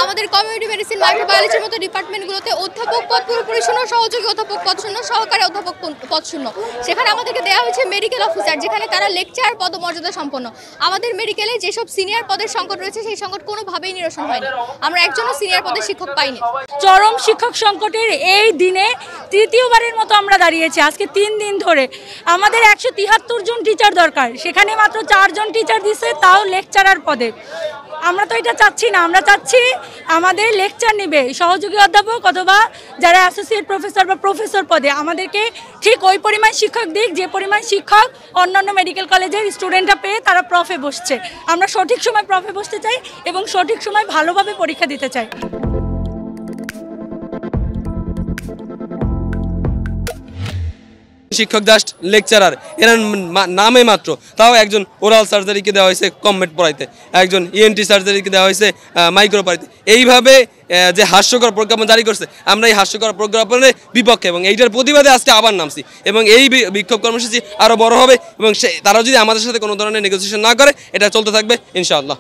আমাদের community medicine, মাইক্রোবায়োলজির মতো ডিপার্টমেন্টগুলোতে অধ্যাপক পদ পুরোপুরি শূন্য, সহযোগী অধ্যাপক পদ শূন্য, সহকারী অধ্যাপক পদ শূন্য। সেখানে আমাদেরকে দেওয়া হয়েছে মেডিকেল অফিসার, যেখানে তারা লেকচার পদমর্যাদা সম্পন্ন। আমাদের মেডিকেলে যেসব সিনিয়র পদের সংকট রয়েছে সেই সংকট কোনোভাবেই নিরসন হয়নি। আমরা একজনও সিনিয়র পদের শিক্ষক পাইনি। চরম শিক্ষক সংকটের এই দিনে তৃতীয়বারের মতো আমরা দাঁড়িয়েছি আজকে 3 দিন ধরে। আমাদের 173 জন টিচার দরকার, সেখানে মাত্র 4 জন টিচার দিচ্ছে, তাও লেকচারার পদে। আমরা তো এটা চাচ্ছি না, আমরা চাচ্ছি আমাদের লেকচার নেবে সহযোগী অধ্যাপক অথবা যারা অ্যাসোসিয়েট প্রফেসর বা প্রফেসর পদে আমাদেরকে ঠিক ওই পরিমাণ শিক্ষক দিক যে পরিমাণ শিক্ষক অন্যান্য মেডিকেল কলেজের স্টুডেন্টরা পেয়ে তারা প্রফে বসছে। আমরা সঠিক সময় প্রফে বসতে চাই এবং সঠিক সময় ভালোভাবে পরীক্ষা দিতে চাই। শিক্ষক জাস্ট লেকচারার, এরা নামে মাত্র। তাও একজন ওরাল সার্জারিকে দেওয়া হয়েছে কমবেট পড়াইতে, একজন ইএনটি সার্জারিকে দেওয়া হয়েছে মাইক্রো পড়াইতে। এইভাবে যে হাস্যকর প্রজ্ঞাপন জারি করছে, আমরা এই হাস্যকর প্রজ্ঞাপনের বিপক্ষে এবং এইটার প্রতিবাদে আজকে আবার নামছি। এবং এই বিক্ষোভ কর্মসূচি আরও বড় হবে এবং তারা যদি আমাদের সাথে কোনো ধরনের নেগোসিয়েশন না করে এটা চলতে থাকবে ইনশাআল্লাহ।